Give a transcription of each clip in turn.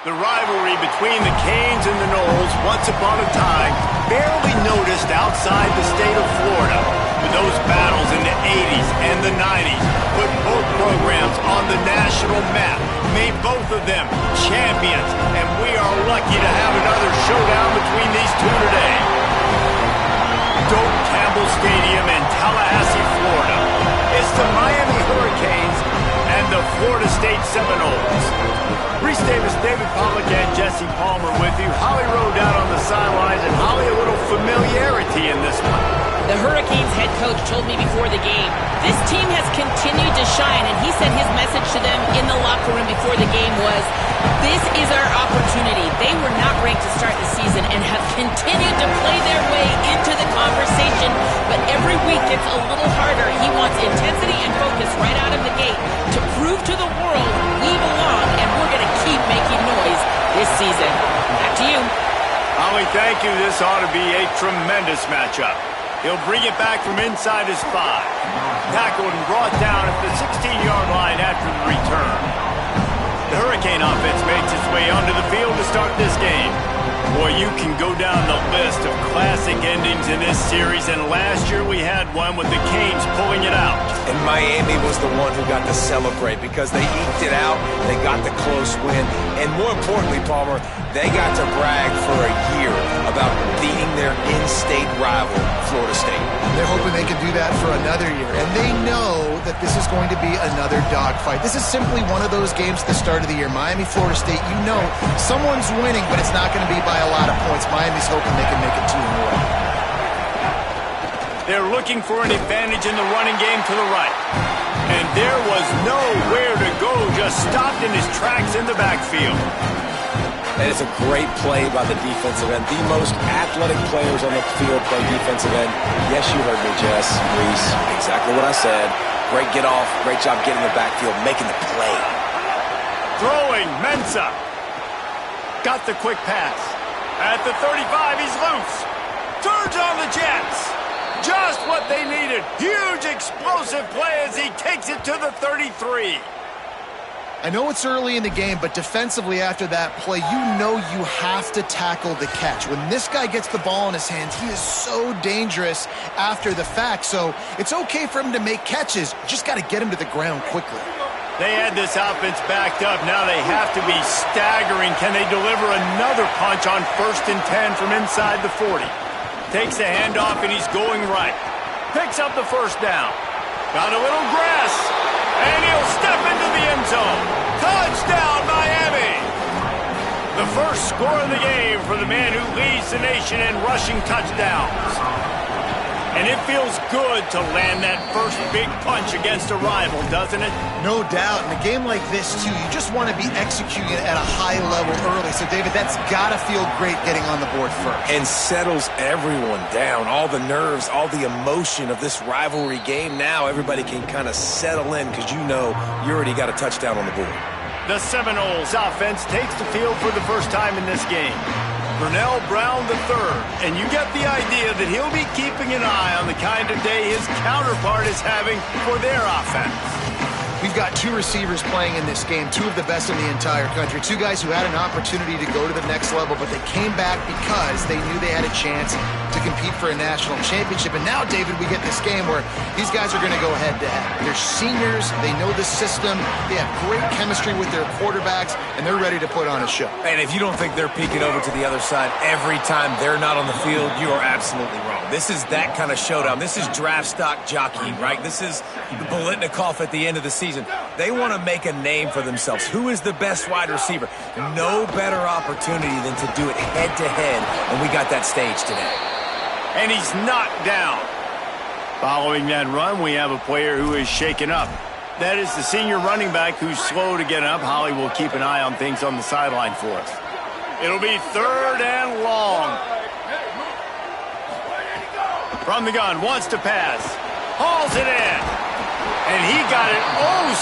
The rivalry between the Canes and the Noles, once upon a time, barely noticed outside the state of Florida. But those battles in the 80s and the 90s put both programs on the national map, made both of them champions, and we are lucky to have another showdown between these two today. Doak Campbell Stadium in Tallahassee, Florida. It's the Miami Hurricanes and the Florida State Seminoles. Reese Davis, David Pollack, and Jesse Palmer with you. Holly Rowe down on the sidelines, and Holly, a little familiarity in this one. The Hurricanes head coach told me before the game, this team has continued to shine, and he said his message to them in the locker room before the game was, this is our opportunity. They were not ranked to start the season and have continued to play their way into the conversation, but every week gets a little harder. He wants intensity and focus right out of the gate to prove to the world we belong, and we're going to keep making noise this season. Back to you. Holly, thank you. This ought to be a tremendous matchup. He'll bring it back from inside his 5. Tackled and brought down at the 16-yard line after the return. The Hurricane offense makes its way onto the field to start this game. Boy, you can go down the list of classic endings in this series, and last year we had one with the Canes pulling it out. And Miami was the one who got to celebrate because they eked it out, they got the close win, and more importantly, Palmer, they got to brag for a year about beating their in-state rival, Florida State. They're hoping they can do that for another year, and they know that this is going to be another dogfight. This is simply one of those games at the start of the year. Miami, Florida State, you know someone's winning, but it's not going to be by a lot of points. Miami's hoping they can make it 2 in a row. They're looking for an advantage in the running game to the right. And there was nowhere to go, just stopped in his tracks in the backfield. And it's a great play by the defensive end. The most athletic players on the field play defensive end. Yes, you heard me, Jess, Reese. Exactly what I said. Great get off. Great job getting in the backfield, making the play. Throwing, Mensah. Got the quick pass. At the 35, he's loose. Turns on the Jets. Just what they needed. Huge explosive play as he takes it to the 33. I know it's early in the game, but defensively after that play, you know you have to tackle the catch. When this guy gets the ball in his hands, he is so dangerous after the fact. So it's okay for him to make catches. Just got to get him to the ground quickly. They had this offense backed up. Now they have to be staggering. Can they deliver another punch on 1st and 10 from inside the 40? Takes the handoff, and he's going right. Picks up the first down. Got a little grass, and he'll step into the end zone. Touchdown, Miami! The first score of the game for the man who leads the nation in rushing touchdowns. And it feels good to land that first big punch against a rival, doesn't it? No doubt. In a game like this, too, you just want to be executing at a high level early. So, David, that's got to feel great getting on the board first. And settles everyone down. All the nerves, all the emotion of this rivalry game. Now everybody can kind of settle in because you know you already got a touchdown on the board. The Seminoles offense takes the field for the first time in this game. Burnell Brown III, and you get the idea that he'll be keeping an eye on the kind of day his counterpart is having for their offense. We've got 2 receivers playing in this game, 2 of the best in the entire country. 2 guys who had an opportunity to go to the next level, but they came back because they knew they had a chance to compete for a national championship. And now, David, we get this game where these guys are going to go head-to-head. They're seniors. They know the system. They have great chemistry with their quarterbacks, and they're ready to put on a show. And if you don't think they're peeking over to the other side every time they're not on the field, you are absolutely wrong. This is that kind of showdown. This is draft stock jockeying, right? This is the Bolitnikoff at the end of the season. They want to make a name for themselves. Who is the best wide receiver? No better opportunity than to do it head-to-head, and we got that stage today. And he's knocked down. Following that run, we have a player who is shaken up. That is the senior running back who's slow to get up. Holly will keep an eye on things on the sideline for us. It'll be 3rd and long. From the gun, wants to pass. Hauls it in. And he got it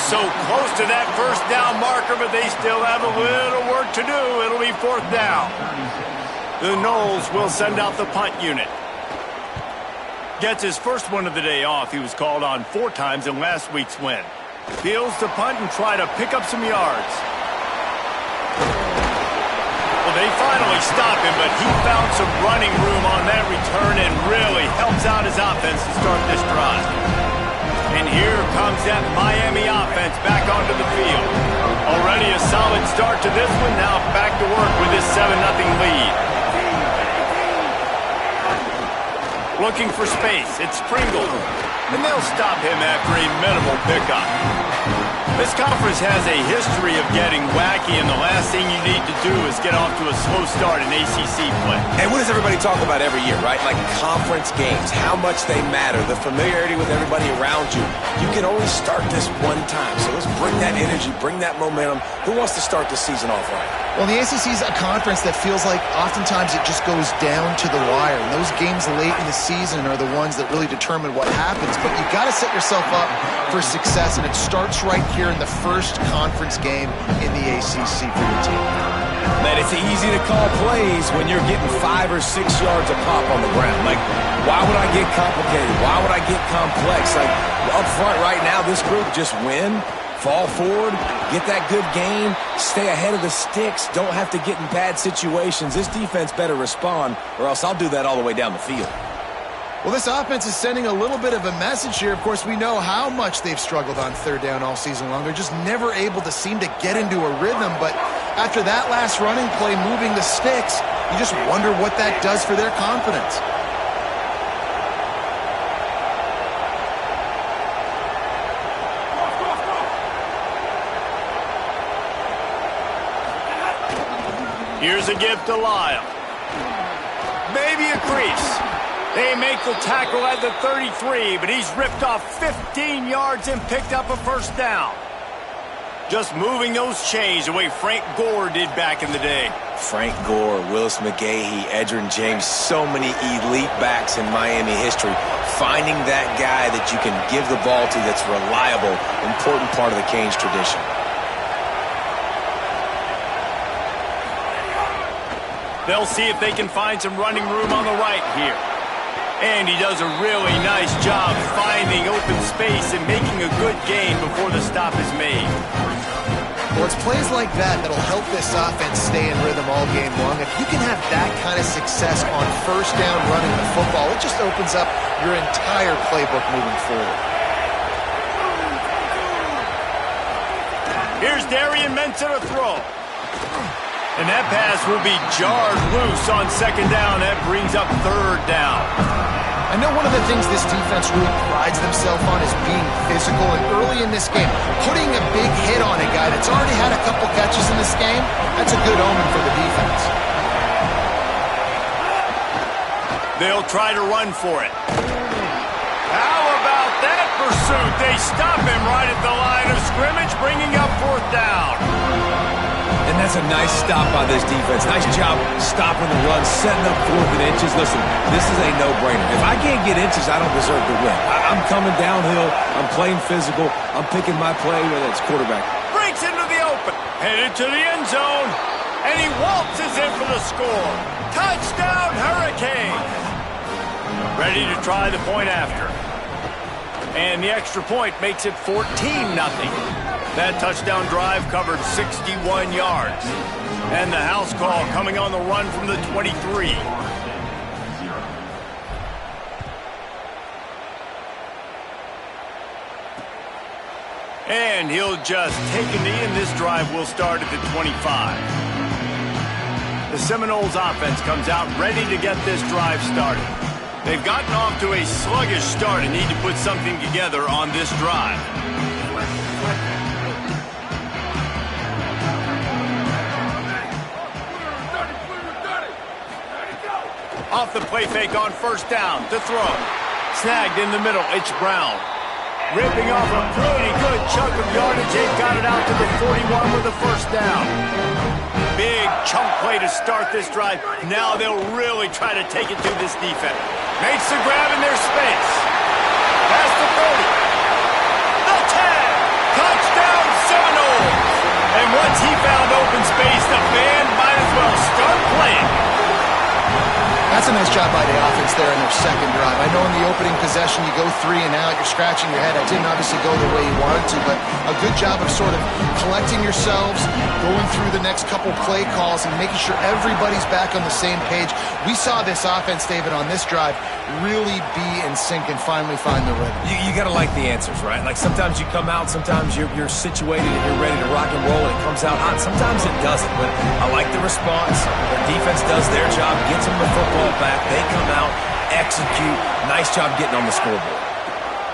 so close to that first down marker, but they still have a little work to do. It'll be 4th down. The Noles will send out the punt unit. Gets his first one of the day off. He was called on 4 times in last week's win. Fields to punt and try to pick up some yards. Well, they finally stop him, but he found some running room on that return and really helps out his offense to start this drive. And here comes that Miami offense back onto the field. Already a solid start to this one. Now back to work with this 7-0 lead. Looking for space. It's Pringle. And they'll stop him after a minimal pickup. This conference has a history of getting wacky, and the last thing you need to do is get off to a slow start in ACC play. And what does everybody talk about every year, right? Like conference games, how much they matter, the familiarity with everybody around you. You can only start this one time, so let's bring that energy, bring that momentum. Who wants to start the season off right? Well, the ACC is a conference that feels like oftentimes it just goes down to the wire. And those games late in the season are the ones that really determine what happens. But you got to set yourself up for success, and it starts right here in the first conference game in the ACC for your team. Man, it's easy to call plays when you're getting 5 or 6 yards a pop on the ground. Like, why would I get complicated? Why would I get complex? Like, up front right now, this group just win, fall forward, get that good game, stay ahead of the sticks, don't have to get in bad situations. This defense better respond, or else I'll do that all the way down the field. Well, this offense is sending a little bit of a message here. Of course, we know how much they've struggled on third down all season long. They're just never able to seem to get into a rhythm. But after that last running play, moving the sticks, you just wonder what that does for their confidence. Here's a give to Lyle. Maybe a crease. They make the tackle at the 33, but he's ripped off 15 yards and picked up a first down. Just moving those chains the way Frank Gore did back in the day. Frank Gore, Willis McGahee, Edgerrin James, so many elite backs in Miami history. Finding that guy that you can give the ball to that's reliable, important part of the Canes tradition. They'll see if they can find some running room on the right here. And he does a really nice job finding open space and making a good gain before the stop is made. Well, it's plays like that that'll help this offense stay in rhythm all game long. If you can have that kind of success on first down running the football, it just opens up your entire playbook moving forward. Here's Darian Mensah to throw. And that pass will be jarred loose on second down. That brings up third down. I know one of the things this defense really prides themselves on is being physical, and early in this game, putting a big hit on a guy that's already had a couple catches in this game, that's a good omen for the defense. They'll try to run for it. How about that pursuit? They stop him right at the line of scrimmage, bringing up fourth down. And that's a nice stop by this defense. Nice job stopping the run, setting up 4th and inches. Listen, this is a no-brainer. If I can't get inches, I don't deserve to win. I'm coming downhill. I'm playing physical. I'm picking my play, whether it's quarterback. Breaks into the open. Headed to the end zone. And he waltzes in for the score. Touchdown, Hurricanes. Ready to try the point after. And the extra point makes it 14-0. That touchdown drive covered 61 yards. And the house call coming on the run from the 23. And he'll just take a knee, and this drive will start at the 25. The Seminoles offense comes out ready to get this drive started. They've gotten off to a sluggish start and need to put something together on this drive. Off the play fake on first down to throw. Snagged in the middle, it's Brown. Ripping off a pretty good chunk of yardage. They've got it out to the 41 with the first down. Big chunk play to start this drive. Now they'll really try to take it to this defense. Makes the grab in their space. Past the 30. The tag. Touchdown Seminoles. And once he found open space, the band might as well start playing. That's a nice job by the offense there in their second drive. I know in the opening possession you go 3 and out, you're scratching your head. It didn't obviously go the way you wanted to, but a good job of sort of collecting yourselves, going through the next couple play calls and making sure everybody's back on the same page. We saw this offense, David, on this drive really be in sync and finally find the rhythm. You got to like the answers, right? Like sometimes you come out, sometimes you're situated and you're ready to rock and roll and it comes out hot. Sometimes it doesn't, but I like the response. Their defense does their job, gets them the football back. They come out, execute. Nice job getting on the scoreboard.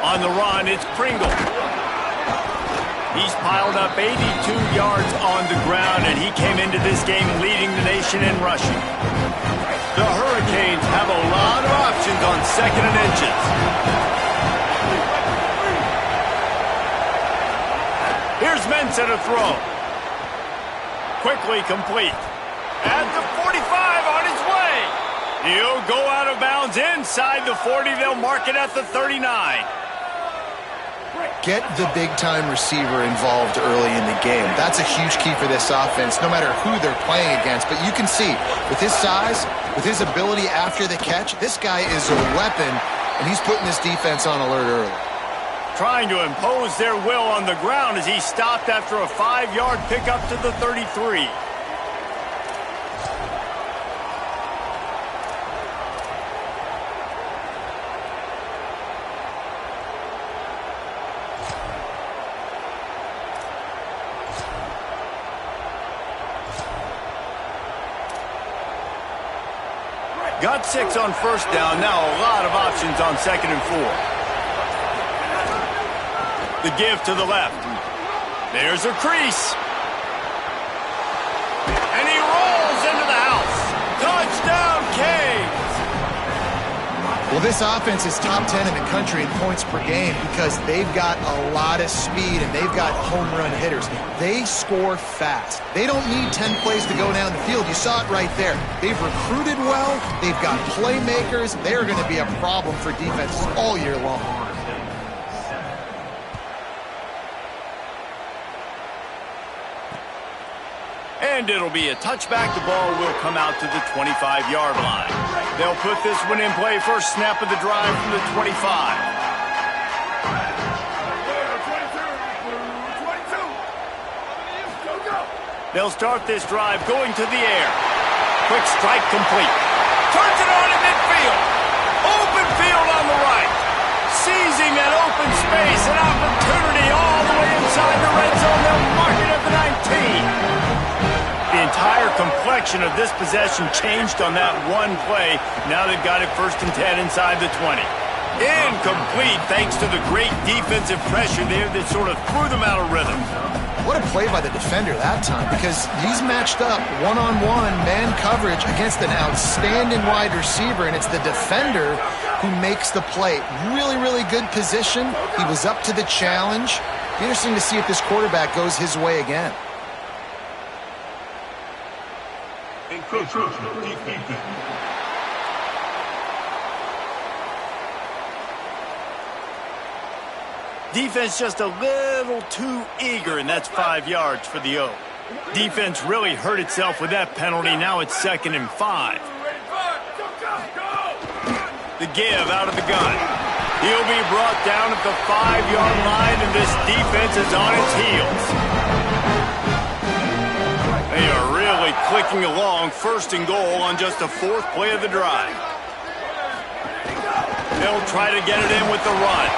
On the run, it's Pringle. He's piled up 82 yards on the ground, and he came into this game leading the nation in rushing. The Hurricanes have a lot of options on 2nd and inches. Here's Mensah to throw. Quickly complete. At the 45 on his way. He'll go out of bounds inside the 40. They'll mark it at the 39. Get the big-time receiver involved early in the game. That's a huge key for this offense, no matter who they're playing against. But you can see, with his size, with his ability after the catch, this guy is a weapon, and he's putting this defense on alert early. Trying to impose their will on the ground as he stopped after a 5-yard pickup to the 33. Got 6 on first down. Now a lot of options on 2nd and 4. The give to the left. There's a crease. And he rolls into the house. Touchdown, Canes! Well, this offense is top 10 in the country in points per game because they've got a lot of speed and they've got home run hitters. They score fast. They don't need 10 plays to go down the field. You saw it right there. They've recruited well. They've got playmakers. They're going to be a problem for defenses all year long. And it'll be a touchback. The ball will come out to the 25-yard line. They'll put this one in play first snap of the drive from the 25. They'll start this drive going to the air. Quick strike complete. Turns it on in midfield. Open field on the right. Seizing that open space, an opportunity all the way inside the red zone. They'll mark it at the 19. The entire complexion of this possession changed on that one play. Now they've got it 1st and 10 inside the 20. Incomplete thanks to the great defensive pressure there that sort of threw them out of rhythm. What a play by the defender that time, because he's matched up one-on-one man coverage against an outstanding wide receiver, and it's the defender who makes the play. Really, really good position. He was up to the challenge. Be interesting to see if this quarterback goes his way again. Defense just a little too eager, and that's 5 yards for the O. Defense really hurt itself with that penalty. Now it's 2nd and 5. The give out of the gun. He'll be brought down at the 5-yard line, and this defense is on its heels. They are really clicking along, 1st and goal on just the 4th play of the drive. They'll try to get it in with the run.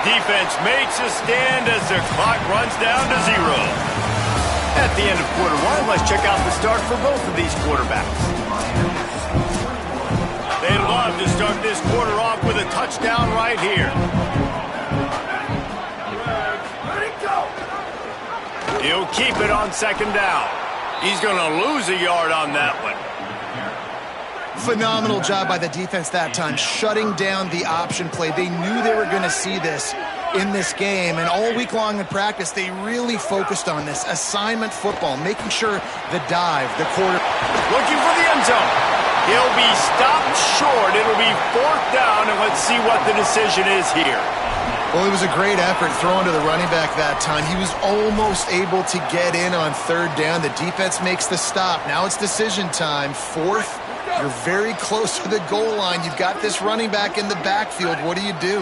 Defense makes a stand as the clock runs down to 0. At the end of quarter 1, let's check out the start for both of these quarterbacks. They love to start this quarter off with a touchdown right here. He'll keep it on 2nd down. He's going to lose a yard on that one. Phenomenal job by the defense that time, shutting down the option play. They knew they were going to see this in this game, and all week long in practice, they really focused on this assignment football, making sure the dive, the quarter. Looking for the end zone. He'll be stopped short. It'll be 4th down, and let's see what the decision is here. Well, it was a great effort throwing to the running back that time. He was almost able to get in on 3rd down. The defense makes the stop. Now it's decision time. 4th You're very close to the goal line. You've got this running back in the backfield. What do you do?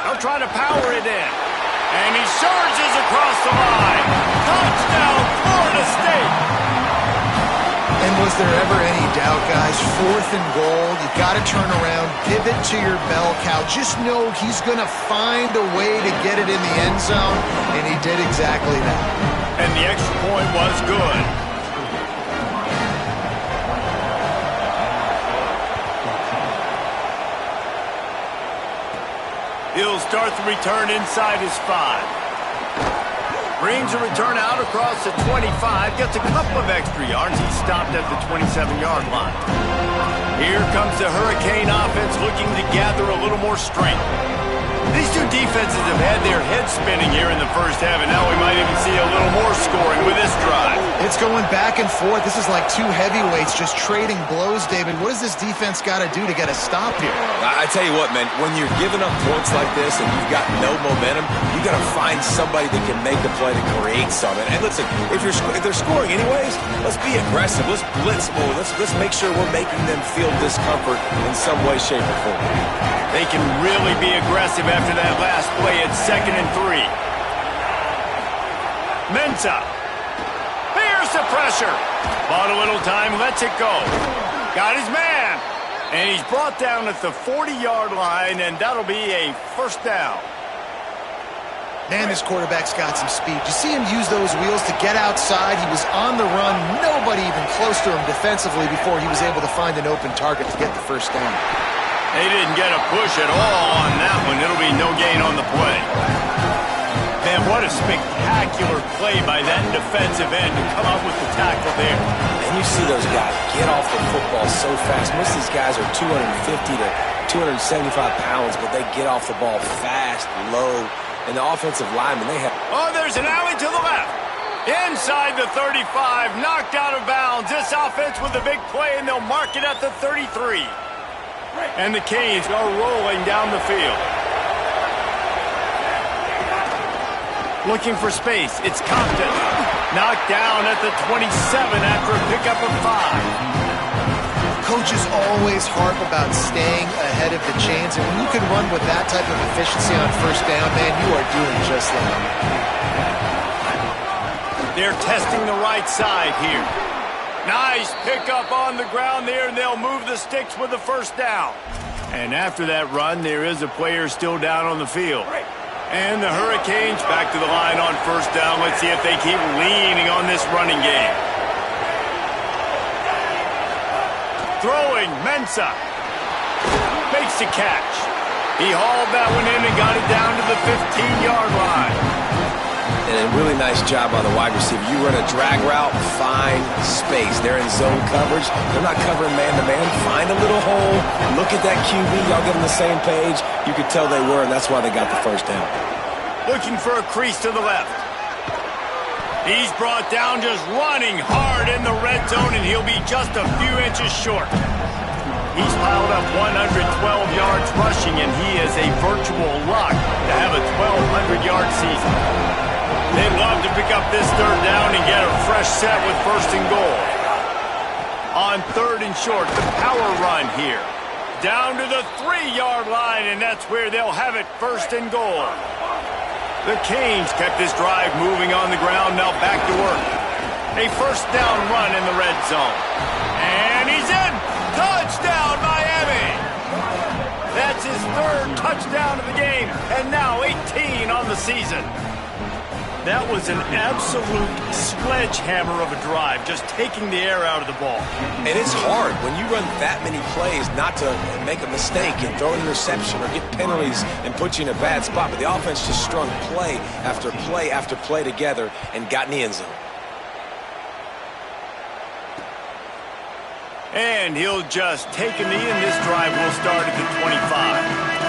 They'll try to power it in. And he surges across the line. Touchdown, Florida State. And was there ever any doubt, guys? 4th and goal. You got to turn around, pivot to your bell cow. Just know he's going to find a way to get it in the end zone, and he did exactly that. And the extra point was good. He'll start the return inside his 5. Brings a return out across the 25. Gets a couple of extra yards. He's stopped at the 27-yard line. Here comes the Hurricane offense looking to gather a little more strength. These two defenses have had their heads spinning here in the first half, and now we might even see a little more scoring with this drive. It's going back and forth. This is like two heavyweights just trading blows, David. What does this defense got to do to get a stop here? I tell you what, man, when you're giving up points like this and you've got no momentum, you got to find somebody that can make a play to create something. And listen, if they're scoring anyways, let's be aggressive. Let's blitz more. Let's make sure we're making them feel discomfort in some way, shape, or form. They can really be aggressive after that last play at 2nd and 3. Mensah. Here's the pressure. Bought a little time, lets it go. Got his man. And he's brought down at the 40-yard line, and that'll be a first down. Man, this quarterback's got some speed. You see him use those wheels to get outside. He was on the run. Nobody even close to him defensively before he was able to find an open target to get the first down. They didn't get a push at all on that one. It'll be no gain on the play. Man, what a spectacular play by that defensive end to come up with the tackle there. And you see those guys get off the football so fast. Most of these guys are 250 to 275 pounds, but they get off the ball fast, low. And the offensive linemen, they have... Oh, there's an alley to the left. Inside the 35, knocked out of bounds. This offense with a big play, and they'll mark it at the 33. And the Canes are rolling down the field. Looking for space. It's Compton. Knocked down at the 27 after a pickup of 5. Coaches always harp about staying ahead of the chains, and when you can run with that type of efficiency on first down, man, you are doing just that. They're testing the right side here. Nice pickup on the ground there, and they'll move the sticks with the first down. And after that run, there is a player still down on the field. And the Hurricanes back to the line on first down. Let's see if they keep leaning on this running game. Throwing, Mensah. Makes the catch. He hauled that one in and got it down to the 15-yard line. And a really nice job by the wide receiver. You run a drag route, find space. They're in zone coverage. They're not covering man-to-man. Find a little hole. Look at that QB. Y'all get on the same page. You could tell they were, and that's why they got the first down. Looking for a crease to the left. He's brought down just running hard in the red zone, and he'll be just a few inches short. He's piled up 112 yards rushing, and he is a virtual lock to have a 1,200-yard season. They'd love to pick up this third down and get a fresh set with first and goal. On 3rd and short, the power run here. Down to the 3-yard line, and that's where they'll have it, first and goal. The Canes kept this drive moving on the ground, now back to work. A first down run in the red zone. And he's in! Touchdown, Miami! That's his 3rd touchdown of the game, and now 18 on the season. That was an absolute sledgehammer of a drive, just taking the air out of the ball. And it's hard when you run that many plays not to make a mistake and throw an interception or get penalties and put you in a bad spot. But the offense just strung play after play after play together and got in the end zone. And he'll just take a knee, and this drive will start at the 25.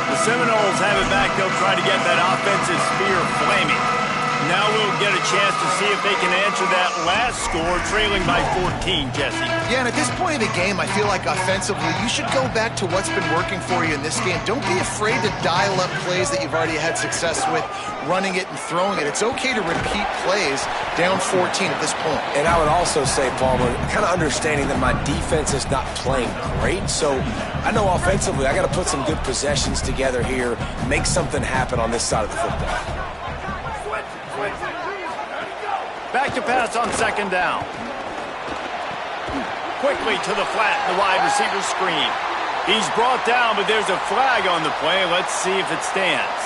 The Seminoles have it back. They'll try to get that offensive spear flaming. Now we'll get a chance to see if they can answer that last score, trailing by 14, Jesse. Yeah, and at this point of the game, I feel like offensively, you should go back to what's been working for you in this game. Don't be afraid to dial up plays that you've already had success with, running it and throwing it. It's okay to repeat plays down 14 at this point. And I would also say, Palmer, kind of understanding that my defense is not playing great, so I know offensively I got to put some good possessions together here, make something happen on this side of the football. Back to pass on second down. Quickly to the flat, the wide receiver screen. He's brought down, but there's a flag on the play. Let's see if it stands.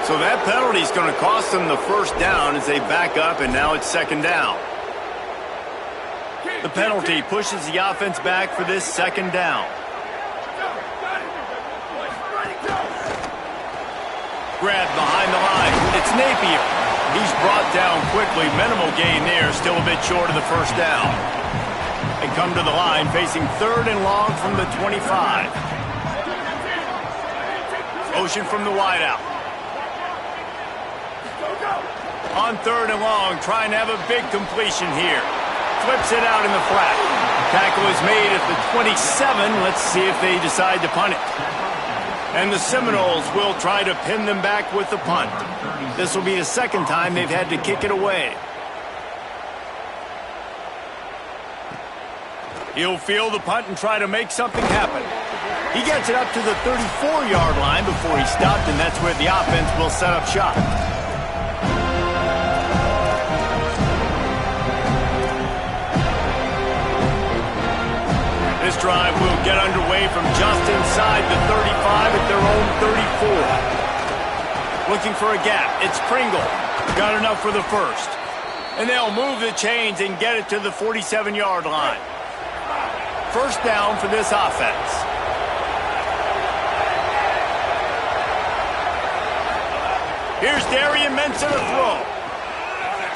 So that penalty is going to cost them the first down as they back up, and now it's second down. The penalty pushes the offense back for this second down. Grab behind the line. It's Napier. He's brought down quickly. Minimal gain there. Still a bit short of the first down. They come to the line facing third and long from the 25. Motion from the wideout. On third and long, trying to have a big completion here. Flips it out in the flat. Tackle is made at the 27. Let's see if they decide to punt it. And the Seminoles will try to pin them back with the punt. This will be the second time they've had to kick it away. He'll field the punt and try to make something happen. He gets it up to the 34-yard line before he stopped, and that's where the offense will set up shop. This drive will get underway from just inside the 35 at their own 34. Looking for a gap. It's Pringle. Got enough for the first. And they'll move the chains and get it to the 47-yard line. First down for this offense. Here's Darian Mensah to throw.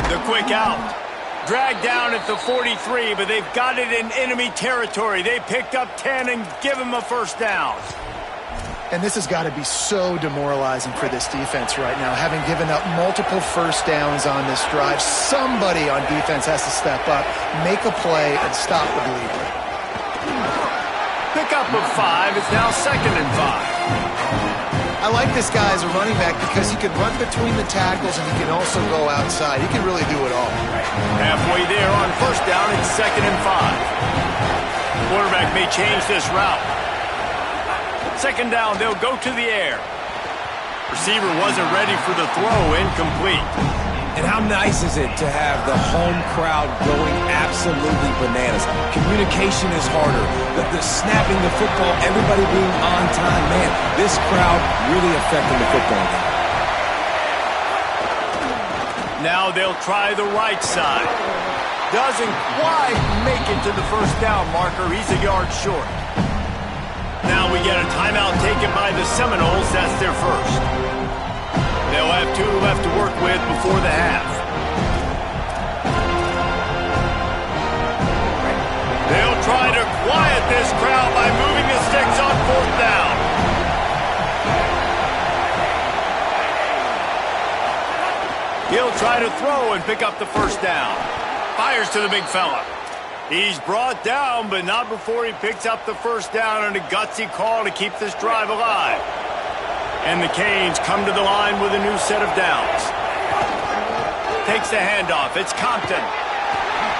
The quick out. Dragged down at the 43, but they've got it in enemy territory. They picked up 10 and give him a first down. And this has got to be so demoralizing for this defense right now, having given up multiple first downs on this drive. Somebody on defense has to step up, make a play, and stop the bleeding. Pickup of 5. It's now second and 5. I like this guy as a running back because he can run between the tackles and he can also go outside. He can really do it all. Halfway there on first down, it's second and 5. Quarterback may change this route. Second down, they'll go to the air. Receiver wasn't ready for the throw, incomplete. And how nice is it to have the home crowd going absolutely bananas? Communication is harder. The snapping the football, everybody being on time. Man, this crowd really affecting the football game. Now they'll try the right side. Doesn't quite make it to the first down marker. He's a yard short. Now we get a timeout taken by the Seminoles. That's their first. They'll have 2 left to work with before the half. They'll try to quiet this crowd by moving the sticks on fourth down. He'll try to throw and pick up the first down. Fires to the big fella. He's brought down, but not before he picks up the first down on a gutsy call to keep this drive alive. And the Canes come to the line with a new set of downs. Takes the handoff. It's Compton.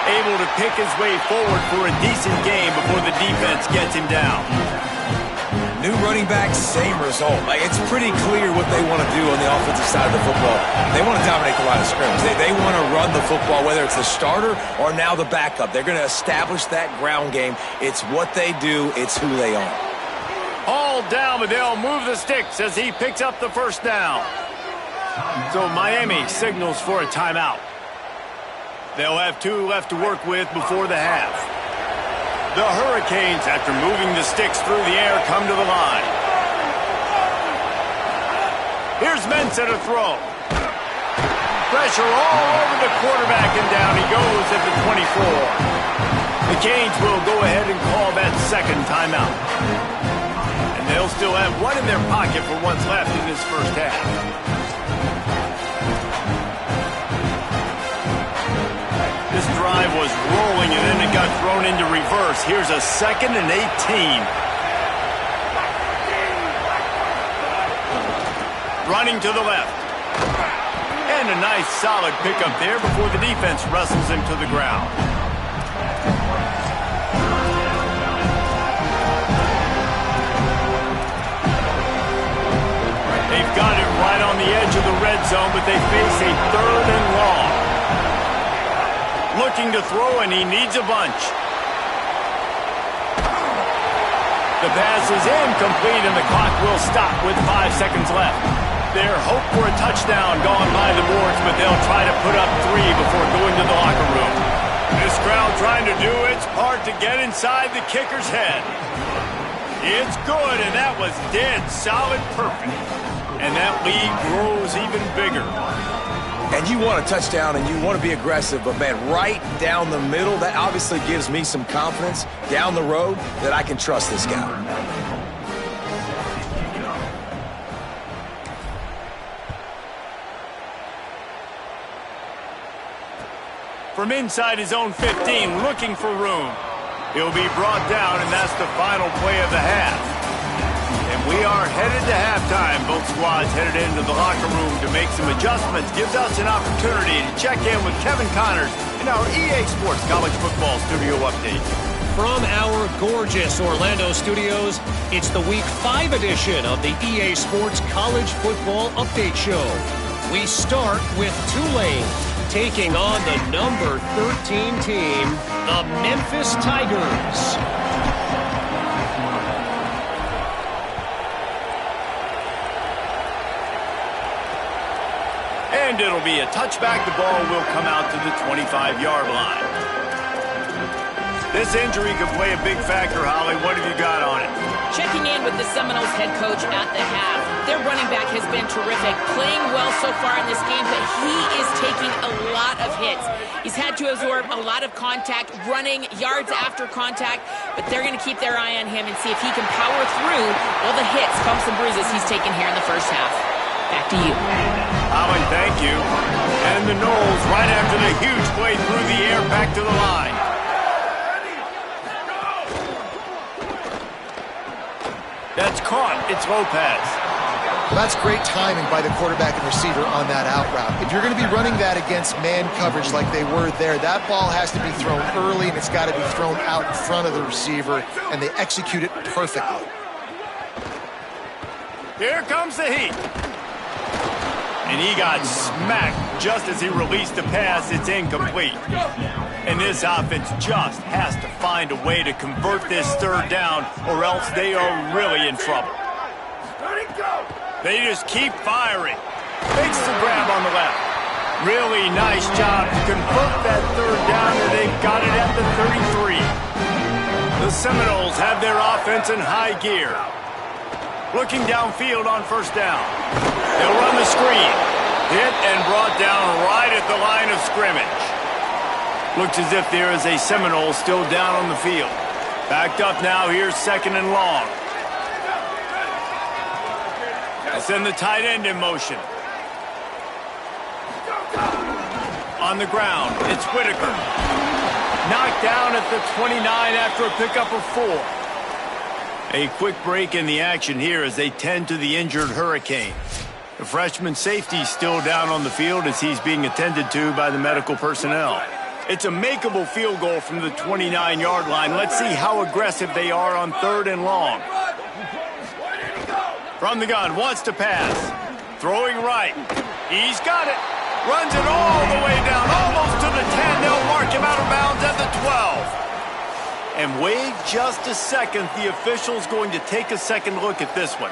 Able to pick his way forward for a decent game before the defense gets him down. New running back, same result. It's pretty clear what they want to do on the offensive side of the football. They want to dominate the line of scrimmage. They want to run the football, whether it's the starter or now the backup. They're going to establish that ground game. It's what they do. It's who they are. All down, but they'll move the sticks as he picks up the first down. So Miami signals for a timeout. They'll have 2 left to work with before the half. The Hurricanes, after moving the sticks through the air, come to the line. Here's Mensah to throw. Pressure all over the quarterback, and down he goes at the 24. The Canes will go ahead and call that second timeout. They'll They'll still have one in their pocket for what's left in this first half. This drive was rolling, and then it got thrown into reverse. Here's a 2nd and 18. Running to the left. And a nice solid pickup there before the defense wrestles him to the ground. They've got it right on the edge of the red zone, but they face a 3rd and long. Looking to throw, and he needs a bunch. The pass is incomplete, and the clock will stop with 5 seconds left. Their hope for a touchdown gone by the boards, but they'll try to put up 3 before going to the locker room. This crowd trying to do its part to get inside the kicker's head. It's good, and that was dead solid perfect. And that lead grows even bigger. And you want a touchdown and you want to be aggressive, but man, right down the middle, that obviously gives me some confidence down the road that I can trust this guy. From inside his own 15, looking for room. He'll be brought down, and that's the final play of the half. And we are headed to halftime. Both squads headed into the locker room to make some adjustments. Gives us an opportunity to check in with Kevin Connors in our EA Sports College Football Studio Update. From our gorgeous Orlando studios, it's the Week 5 edition of the EA Sports College Football Update Show. We start with Tulane taking on the number 13 team, the Memphis Tigers. And it'll be a touchback. The ball will come out to the 25-yard line. This injury could play a big factor, Holly. What have you got on it? Checking in with the Seminoles head coach at the half. Their running back has been terrific, playing well so far in this game, but he is taking a lot of hits. He's had to absorb a lot of contact, running yards after contact, but they're going to keep their eye on him and see if he can power through all the hits, bumps, and bruises he's taken here in the first half. Back to you. Holly, thank you. And the Noles, right after the huge play through the air, back to the line. That's caught. It's Lopez. Well, that's great timing by the quarterback and receiver on that out route. If you're going to be running that against man coverage like they were there, that ball has to be thrown early, and it's got to be thrown out in front of the receiver, and they execute it perfectly. Here comes the heat. And he got smacked just as he released the pass. It's incomplete. And this offense just has to find a way to convert this 3rd down, or else they are really in trouble. They just keep firing. Makes the grab on the left. Really nice job to convert that 3rd down, and they've got it at the 33. The Seminoles have their offense in high gear. Looking downfield on 1st down. They'll run the screen. Hit and brought down right at the line of scrimmage. Looks as if there is a Seminole still down on the field. Backed up now, here's 2nd and long. They send the tight end in motion. On the ground, it's Whitaker. Knocked down at the 29 after a pickup of 4. A quick break in the action here as they tend to the injured Hurricane. The freshman safety still down on the field as he's being attended to by the medical personnel. It's a makeable field goal from the 29-yard line. Let's see how aggressive they are on 3rd and long. From the gun, wants to pass. Throwing right. He's got it. Runs it all the way down, almost to the 10. They'll mark him out of bounds at the 12. And wait just a second. The official's going to take a second look at this one.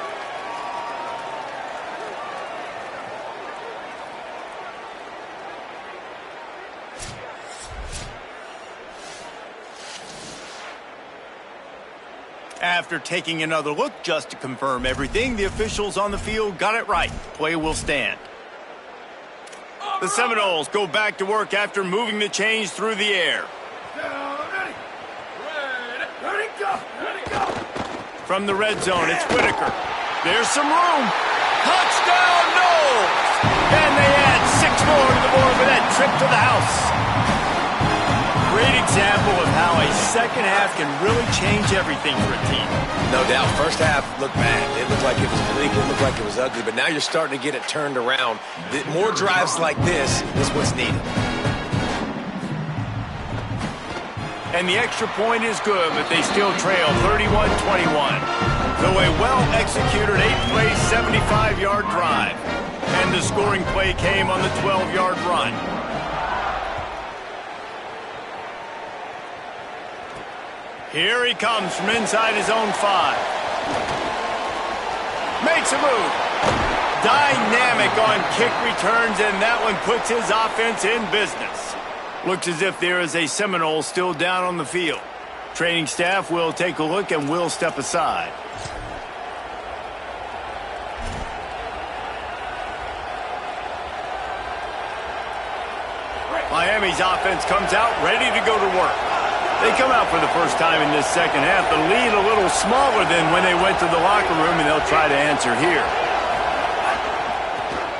After taking another look just to confirm everything, the officials on the field got it right. Play will stand. The Seminoles go back to work after moving the chains through the air. From the red zone, it's Whitaker. There's some room. Touchdown, Knowles! And they add 6 more to the board for that trip to the house. Great example of how a second half can really change everything for a team. No doubt. First half looked bad. It looked like it was bleak. It looked like it was ugly. But now you're starting to get it turned around. More drives like this is what's needed. And the extra point is good, but they still trail 31-21. Though a well-executed 8-play, 75-yard drive. And the scoring play came on the 12-yard run. Here he comes from inside his own 5. Makes a move. Dynamic on kick returns, and that one puts his offense in business. Looks as if there is a Seminole still down on the field. Training staff will take a look and will step aside. Miami's offense comes out ready to go to work. They come out for the first time in this second half. The lead a little smaller than when they went to the locker room, and they'll try to answer here.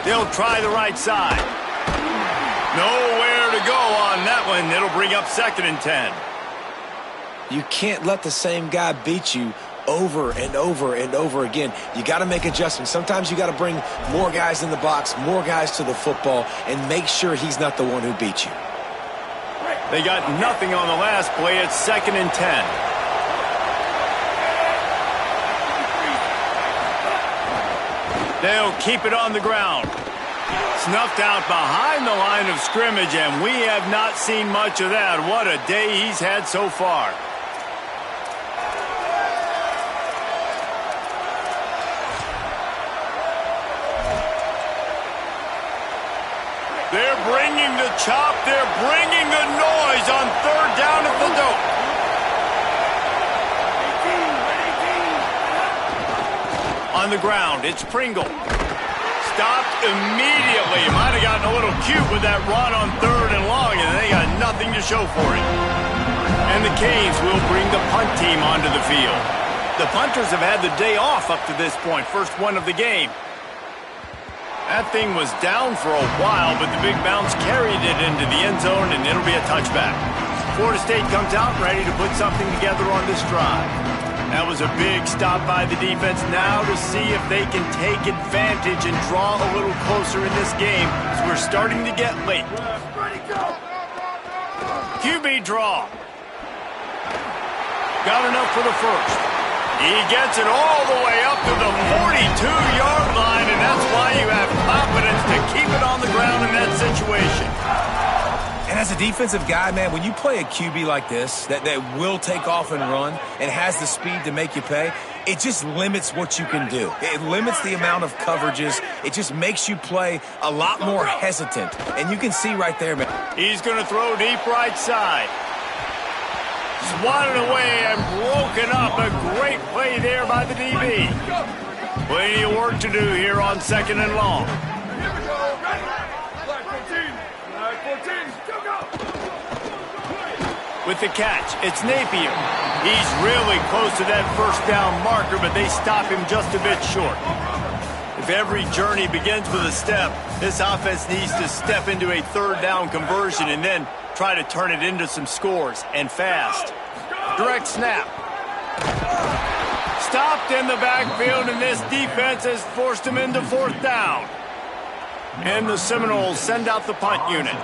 They'll try the right side. Nowhere to go on that one. It'll bring up 2nd and 10. You can't let the same guy beat you over and over and over again. You got to make adjustments. Sometimes you got to bring more guys in the box, more guys to the football, and make sure he's not the one who beat you. They got nothing on the last play. It's 2nd and 10. They'll keep it on the ground. Snuffed out behind the line of scrimmage, and we have not seen much of that. What a day he's had so far. They're bringing the chop. They're bringing the noise on 3rd down at the dope. On the ground, it's Pringle. Stopped immediately. Might have gotten a little cute with that run on 3rd and long, and they got nothing to show for it. And the Canes will bring the punt team onto the field. The punters have had the day off up to this point. First one of the game. That thing was down for a while, but the big bounce carried it into the end zone, and it'll be a touchback. Florida State comes out ready to put something together on this drive. That was a big stop by the defense. Now to see if they can take advantage and draw a little closer in this game, as we're starting to get late. QB draw. Got enough for the first. He gets it all the way up to the 42-yard line, and that's why you have confidence to keep it on the ground in that situation. And as a defensive guy, man, when you play a QB like this that will take off and run and has the speed to make you pay, it just limits what you can do. It limits the amount of coverages. It just makes you play a lot more hesitant. And you can see right there, man. He's going to throw deep right side. Swatted away and broken up. A great play there by the DB. Plenty of work to do here on 2nd and long. With the catch, it's Napier. He's really close to that first down marker, but they stop him just a bit short. If every journey begins with a step, this offense needs to step into a 3rd down conversion and then try to turn it into some scores, and fast. Direct snap. Stopped in the backfield, and this defense has forced him into 4th down. And the Seminoles send out the punt unit.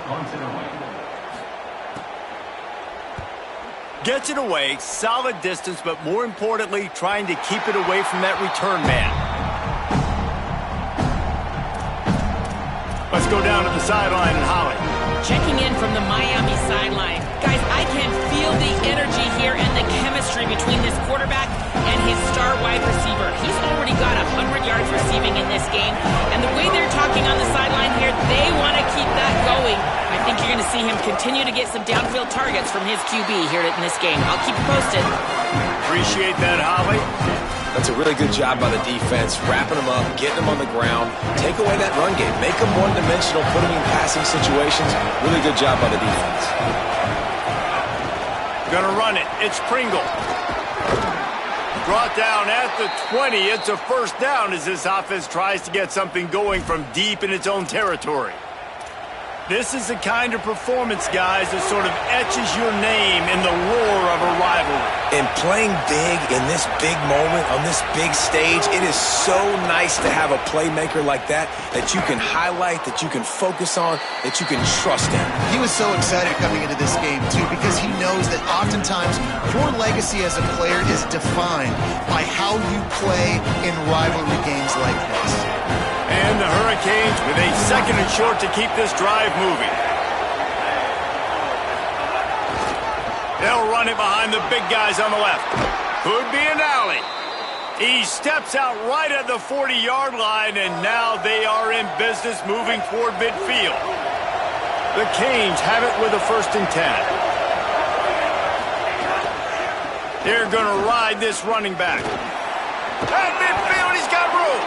Gets it away, solid distance, but more importantly, trying to keep it away from that return man. Let's go down to the sideline and Holly. Checking in from the Miami sideline. Guys, I can feel the energy here and the chemistry between this quarterback and his star wide receiver. He's already got 100 yards receiving in this game, and the way they're talking on the sideline here, they want to keep that going. I think you're going to see him continue to get some downfield targets from his QB here in this game. I'll keep you posted. Appreciate that, Holly. That's a really good job by the defense, wrapping them up, getting them on the ground, take away that run game, make them one-dimensional, put them in passing situations. Really good job by the defense. Gonna run it. It's Pringle. Brought down at the 20. It's a first down as this offense tries to get something going from deep in its own territory. This is the kind of performance, guys, that sort of etches your name in the roar of a rivalry. And playing big in this big moment, on this big stage, it is so nice to have a playmaker like that you can highlight, that you can focus on, that you can trust in. He was so excited coming into this game, too, because he knows that oftentimes your legacy as a player is defined by how you play in rivalry games like this. And the Hurricanes with a second and short to keep this drive moving. They'll run it behind the big guys on the left. Could be an alley. He steps out right at the 40-yard line, and now they are in business moving toward midfield. The Canes have it with a 1st and 10. They're going to ride this running back. At midfield, he's got room.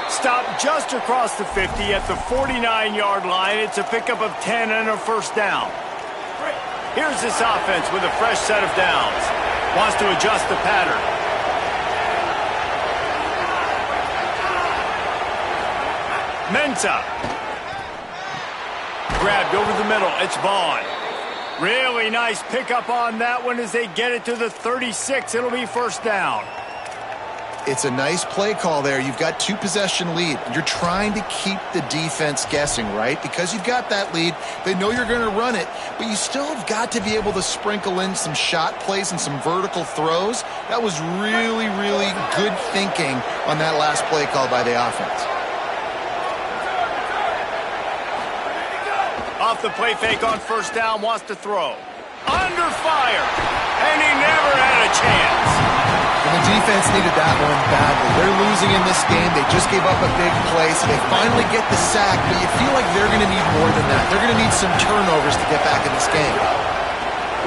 Stop just across the 50 at the 49-yard line. It's a pickup of 10 and a first down. Here's this offense with a fresh set of downs. Wants to adjust the pattern. Mensah. Grabbed over the middle. It's Vaughn. Really nice pickup on that one as they get it to the 36. It'll be first down. It's a nice play call there. You've got 2-possession lead. You're trying to keep the defense guessing, right? Because you've got that lead. They know you're going to run it, but you still have got to be able to sprinkle in some shot plays and some vertical throws. That was really, really good thinking on that last play call by the offense. Off the play fake on first down, wants to throw. Under fire, and he never had a chance. And the defense needed that one badly. They're losing in this game. They just gave up a big play, so they finally get the sack, but you feel like they're going to need more than that. They're going to need some turnovers to get back in this game.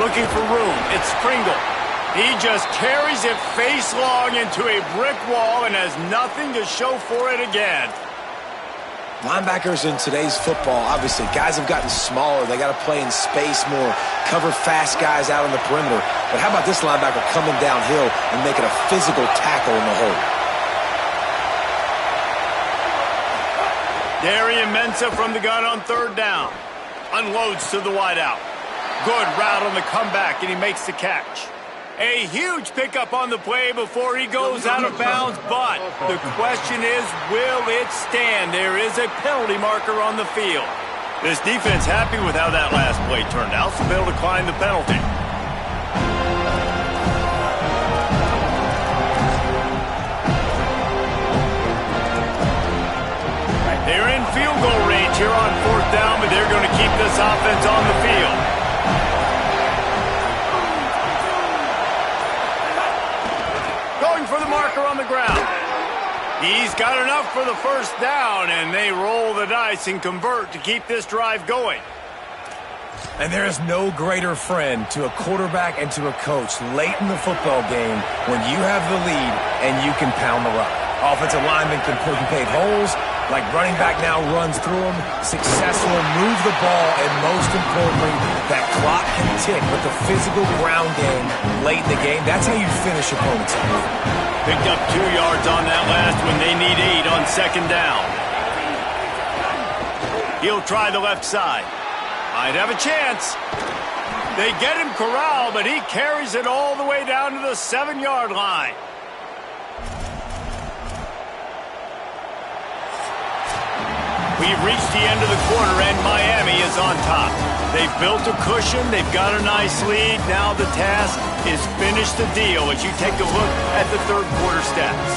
Looking for room. It's Pringle. He just carries it face long into a brick wall and has nothing to show for it again. Linebackers in today's football, obviously, guys have gotten smaller. They got to play in space more, cover fast guys out on the perimeter. But how about this linebacker coming downhill and making a physical tackle in the hole? Darian Mensah from the gun on third down. Unloads to the wideout. Good route on the comeback, and he makes the catch. A huge pickup on the play before he goes out of bounds, but the question is, will it stand? There is a penalty marker on the field. This defense happy with how that last play turned out, so they'll decline the penalty. They're in field goal range here on fourth down, but they're going to keep this offense on the field. For the marker on the ground. He's got enough for the first down, and they roll the dice and convert to keep this drive going. And there is no greater friend to a quarterback and to a coach late in the football game when you have the lead and you can pound the rock. Offensive linemen can pave holes, like running back now runs through them, successful, move the ball, and most importantly, that clock can tick. But the physical ground game late in the game, that's how you finish opponents off. Picked up 2 yards on that last one. They need 8 on second down. He'll try the left side. Might have a chance. They get him corralled, but he carries it all the way down to the 7-yard line. We've reached the end of the quarter, and Miami is on top. They've built a cushion. They've got a nice lead. Now the task is finish the deal as you take a look at the third quarter stats.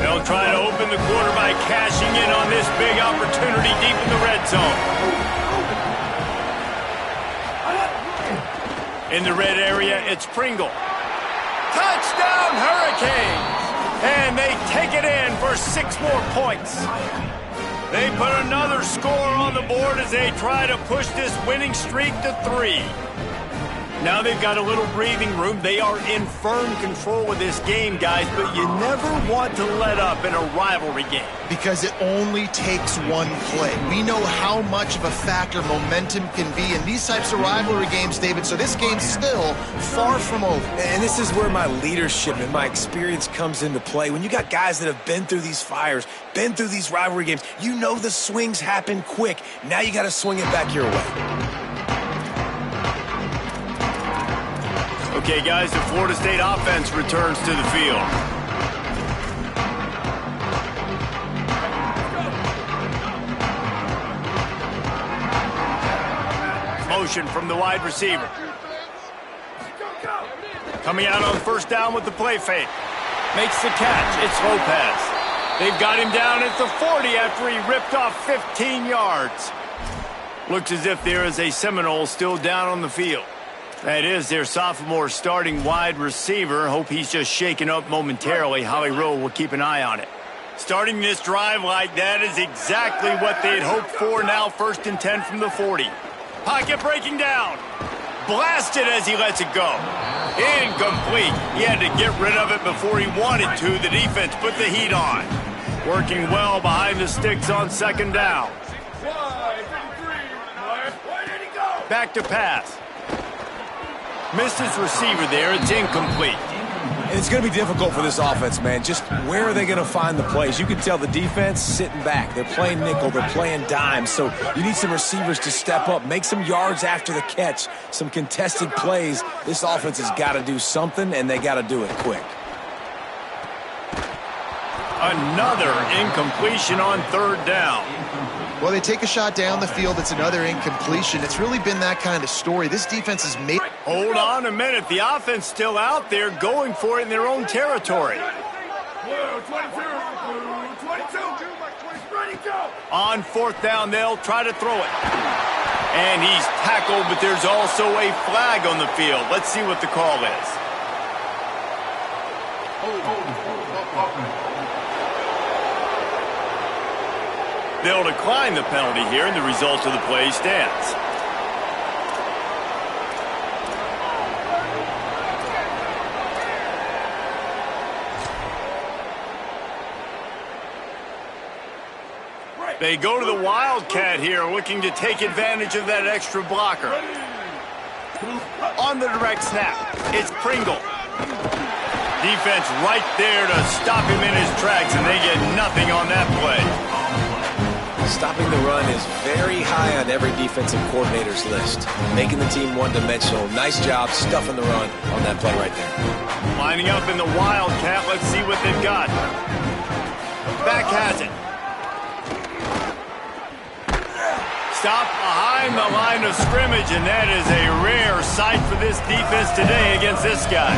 They'll try to open the quarter by cashing in on this big opportunity deep in the red zone. In the red area, it's Pringle. Touchdown, Hurricanes! And they take it in for 6 more points. They put another score on the board as they try to push this winning streak to 3. Now they've got a little breathing room. They are in firm control of this game, guys, but you never want to let up in a rivalry game. Because it only takes one play. We know how much of a factor momentum can be in these types of rivalry games, David, so this game's still far from over. And this is where my leadership and my experience comes into play. When you got guys that have been through these fires, been through these rivalry games, you know the swings happen quick. Now you got to swing it back your way. Okay, guys, the Florida State offense returns to the field. Motion from the wide receiver. Coming out on first down with the play fake. Makes the catch. It's Lopez. They've got him down at the 40 after he ripped off 15 yards. Looks as if there is a Seminole still down on the field. That is their sophomore starting wide receiver. Hope he's just shaken up momentarily. Holly Rowe will keep an eye on it. Starting this drive like that is exactly what they'd hoped for. Now 1st and 10 from the 40. Pocket breaking down. Blasted as he lets it go. Incomplete. He had to get rid of it before he wanted to. The defense put the heat on. Working well behind the sticks on 2nd down. Back to pass. Missed his receiver there. It's incomplete. And it's going to be difficult for this offense, man. Just where are they going to find the plays? You can tell the defense sitting back. They're playing nickel. They're playing dime. So you need some receivers to step up, make some yards after the catch, some contested plays. This offense has got to do something, and they got to do it quick. Another incompletion on 3rd down. Well, they take a shot down the field. It's another incompletion. It's really been that kind of story. This defense has made... Hold on a minute. The offense still out there going for it in their own territory. On 4th down, they'll try to throw it. And he's tackled, but there's also a flag on the field. Let's see what the call is. They'll decline the penalty here, and the result of the play stands. They go to the Wildcat here, looking to take advantage of that extra blocker. On the direct snap, it's Pringle. Defense right there to stop him in his tracks, and they get nothing on that play. Stopping the run is very high on every defensive coordinator's list. Making the team one-dimensional. Nice job stuffing the run on that play right there. Lining up in the Wildcat. Let's see what they've got. Back has it. Stop behind the line of scrimmage, and that is a rare sight for this defense today against this guy.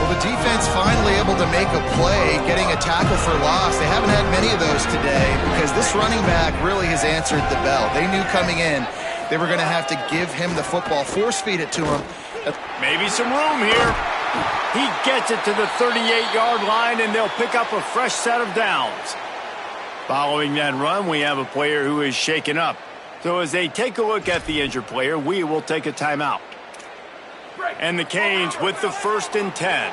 Well, the defense finally able to make a play, getting a tackle for loss. They haven't had many of those today because this running back really has answered the bell. They knew coming in they were going to have to give him the football, force-feed it to him. Maybe some room here. He gets it to the 38-yard line, and they'll pick up a fresh set of downs. Following that run, we have a player who is shaken up. So as they take a look at the injured player, we will take a timeout. And the Canes with the 1st and 10.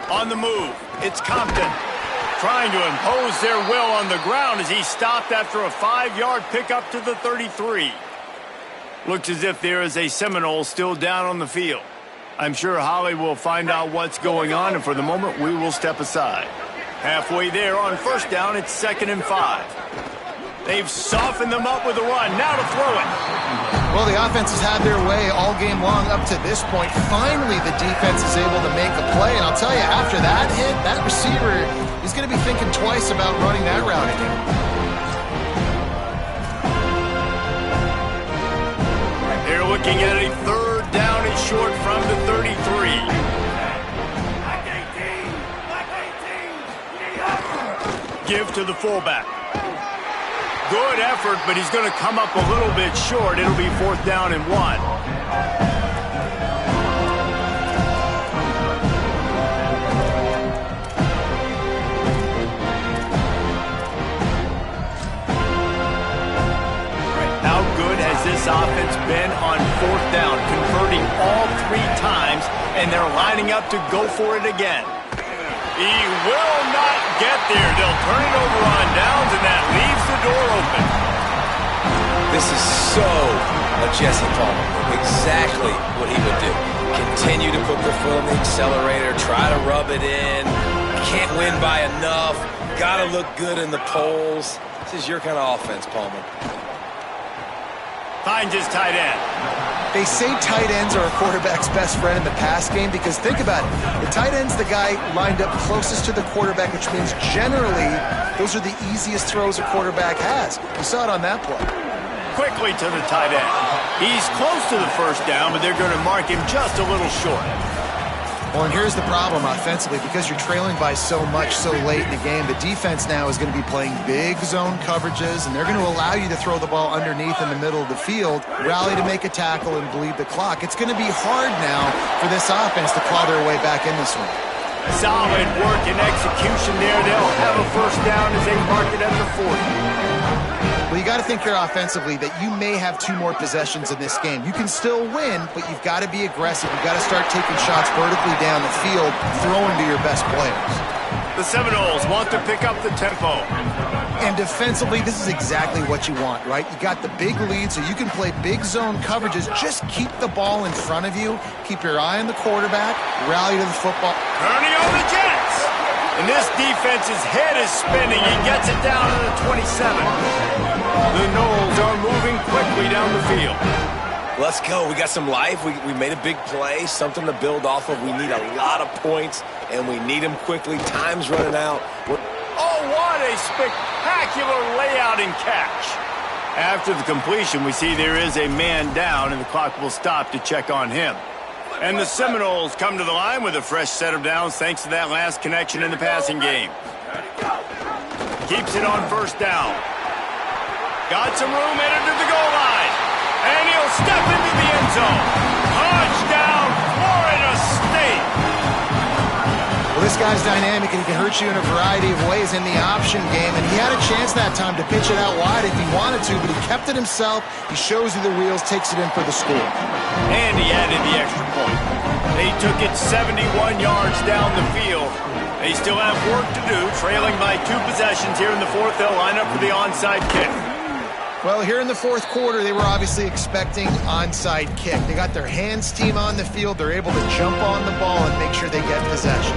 On the move, it's Compton. Trying to impose their will on the ground as he stopped after a 5-yard pickup to the 33. Looks as if there is a Seminole still down on the field. I'm sure Holly will find out what's going on, and for the moment, we will step aside. Halfway there on 1st down, it's 2nd and 5. They've softened them up with a run. Now to throw it. Well, the offense has had their way all game long up to this point. Finally, the defense is able to make a play, and I'll tell you, after that hit, that receiver is going to be thinking twice about running that route again. They're looking at a 3rd down and short from the 33. Give to the fullback. Good effort, but he's going to come up a little bit short. It'll be 4th down and 1. this offense been on fourth down, converting all 3 times, and they're lining up to go for it again. He will not get there. They'll turn it over on downs, and that leaves the door open. This is so a Jesse Palmer. Exactly what he would do. Continue to put the foot on the accelerator, try to rub it in. Can't win by enough. Got to look good in the polls. This is your kind of offense, Palmer. Finds his tight end. They say tight ends are a quarterback's best friend in the pass game because think about it. The tight end's the guy lined up closest to the quarterback, which means generally those are the easiest throws a quarterback has. You saw it on that play. Quickly to the tight end. He's close to the first down, but they're going to mark him just a little short. Well, and here's the problem offensively. Because you're trailing by so much so late in the game, the defense now is going to be playing big zone coverages, and they're going to allow you to throw the ball underneath in the middle of the field, rally to make a tackle, and bleed the clock. It's going to be hard now for this offense to claw their way back in this one. Solid work and execution there. They'll have a first down as they mark it at the 40. Well, you got to think here offensively that you may have 2 more possessions in this game. You can still win, but you've got to be aggressive. You've got to start taking shots vertically down the field, throwing to your best players. The Seminoles want to pick up the tempo. And defensively, this is exactly what you want, right? You got the big lead, so you can play big zone coverages. Just keep the ball in front of you. Keep your eye on the quarterback. Rally to the football. Kearney on the Jets. And this defense's head is spinning. He gets it down to the 27. The Noles are moving quickly down the field. Let's go. We got some life. We made a big play, something to build off of. We need a lot of points, and we need them quickly. Time's running out. Oh, what a spectacular layout and catch. After the completion, we see there is a man down, and the clock will stop to check on him. And the Seminoles come to the line with a fresh set of downs thanks to that last connection in the passing game. Keeps it on first down. Got some room headed to the goal line. And he'll step into the end zone. Touchdown, Florida State. Well, this guy's dynamic, and he can hurt you in a variety of ways in the option game. And he had a chance that time to pitch it out wide if he wanted to, but he kept it himself. He shows you the wheels, takes it in for the score. And he added the extra point. They took it 71 yards down the field. They still have work to do, trailing by 2 possessions here in the fourth. They'll line up for the onside kick. Well, here in the fourth quarter, they were obviously expecting onside kick. They got their hands team on the field. They're able to jump on the ball and make sure they get possession.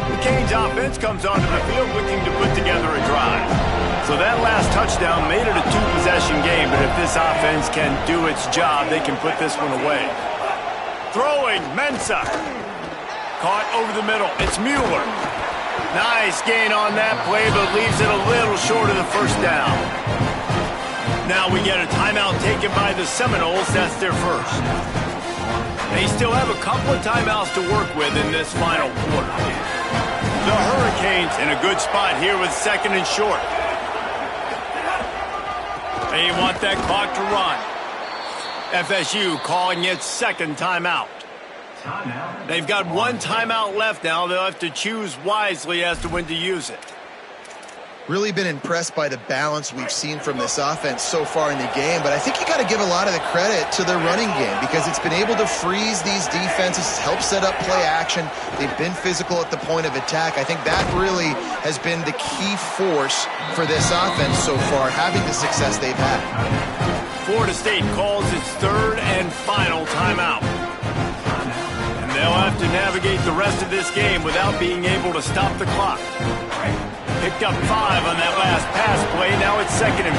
The Canes offense comes onto the field looking to put together a drive. So that last touchdown made it a 2-possession game, but if this offense can do its job, they can put this one away. Throwing, Mensah. Caught over the middle. It's Mueller. Nice gain on that play, but leaves it a little short of the first down. Now we get a timeout taken by the Seminoles. That's their first. They still have a couple of timeouts to work with in this final quarter. The Hurricanes in a good spot here with second and short. They want that clock to run. FSU calling its second timeout. They've got 1 timeout left now. They'll have to choose wisely as to when to use it. Really been impressed by the balance we've seen from this offense so far in the game, but I think you got to give a lot of the credit to their running game because it's been able to freeze these defenses, help set up play action. They've been physical at the point of attack. I think that really has been the key force for this offense so far, having the success they've had. Florida State calls its third and final timeout. And they'll have to navigate the rest of this game without being able to stop the clock. Picked up 5 on that last pass play. Now it's 2nd and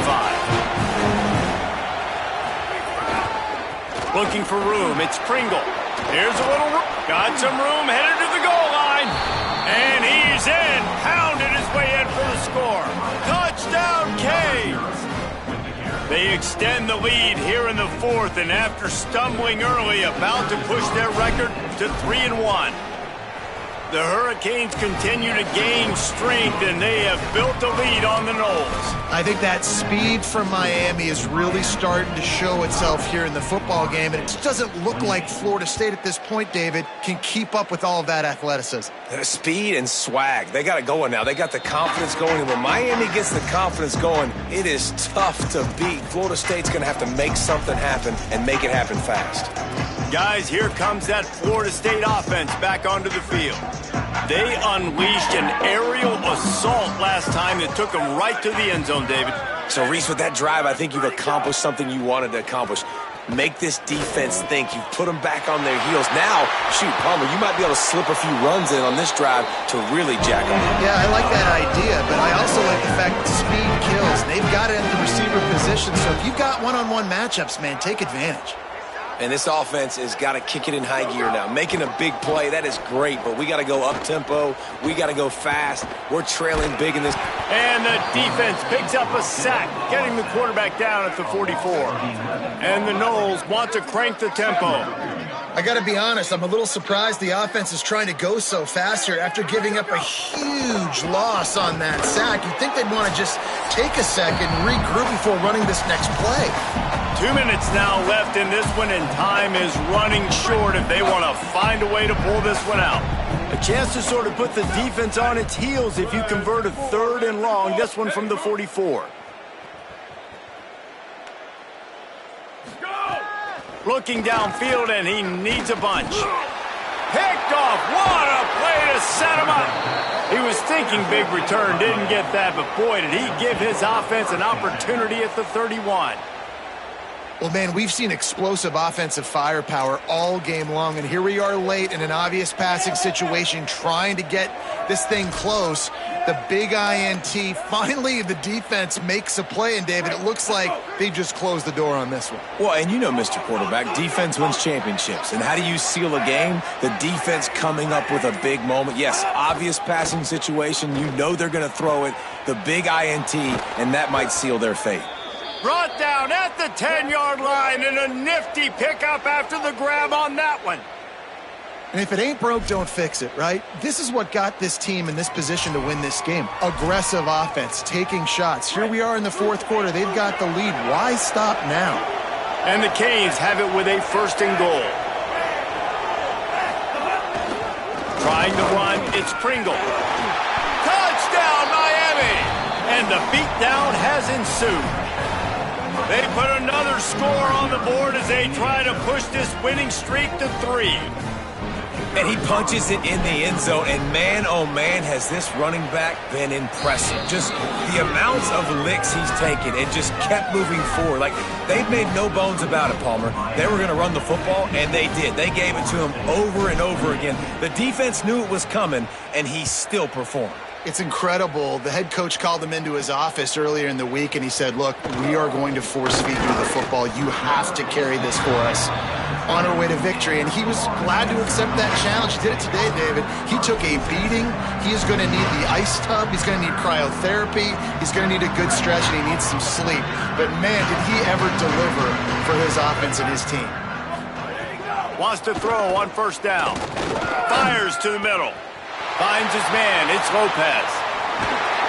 5. Looking for room. It's Pringle. Here's a little room. Got some room. Headed to the goal line. And he's in. Pounded his way in for the score. Touchdown, Canes. They extend the lead here in the fourth. And after stumbling early, about to push their record to 3-1. The Hurricanes continue to gain strength, and they have built a lead on the Noles. I think that speed from Miami is really starting to show itself here in the football game, and it just doesn't look like Florida State at this point, David, can keep up with all of that athleticism. Speed and swag. They got it going now. They got the confidence going. And when Miami gets the confidence going, it is tough to beat. Florida State's going to have to make something happen and make it happen fast. Guys, here comes that Florida State offense back onto the field. They unleashed an aerial assault last time that took them right to the end zone, David. So, Reese, with that drive, I think you've accomplished something you wanted to accomplish. Make this defense think. You've put them back on their heels. Now, shoot, Palmer, you might be able to slip a few runs in on this drive to really jack them up. Yeah, I like that idea, but I also like the fact that speed kills. They've got it at the receiver position, so if you've got one-on-one matchups, man, take advantage. And this offense has got to kick it in high gear now. Making a big play, that is great, but we got to go up-tempo. We got to go fast. We're trailing big in this. And the defense picks up a sack, getting the quarterback down at the 44. And the Noles want to crank the tempo. I got to be honest, I'm a little surprised the offense is trying to go so fast here after giving up a huge loss on that sack. You'd think they'd want to just take a second, regroup before running this next play. 2 minutes now left in this one, and time is running short if they want to find a way to pull this one out. A chance to sort of put the defense on its heels if you convert a 3rd and long, this one from the 44. Looking downfield, and he needs a bunch. Picked off. What a play to set him up. He was thinking big return, didn't get that, but boy, did he give his offense an opportunity at the 31. Well, man, we've seen explosive offensive firepower all game long, and here we are late in an obvious passing situation trying to get this thing close. The big INT, finally the defense makes a play, and David, it looks like they just closed the door on this one. Well, and you know, Mr. Quarterback, defense wins championships. And how do you seal a game? The defense coming up with a big moment. Yes, obvious passing situation. You know they're going to throw it. The big INT, and that might seal their fate. Brought down at the 10-yard line, and a nifty pickup after the grab on that one. And if it ain't broke, don't fix it, right? This is what got this team in this position to win this game. Aggressive offense, taking shots. Here we are in the 4th quarter. They've got the lead. Why stop now? And the Canes have it with a 1st and goal. Trying to run, it's Pringle. Touchdown, Miami! And the beatdown has ensued. They put another score on the board as they try to push this winning streak to 3. And he punches it in the end zone, and man, oh man, has this running back been impressive. Just the amounts of licks he's taken and just kept moving forward. Like, they've made no bones about it, Palmer. They were going to run the football, and they did. They gave it to him over and over again. The defense knew it was coming, and he still performed. It's incredible. The head coach called him into his office earlier in the week, and he said, look, we are going to force feed you the football. You have to carry this for us on our way to victory. And he was glad to accept that challenge. He did it today, David. He took a beating. He is going to need the ice tub. He's going to need cryotherapy. He's going to need a good stretch, and he needs some sleep. But, man, did he ever deliver for his offense and his team. Wants to throw on 1st down. Fires to the middle. Finds his man. It's Lopez.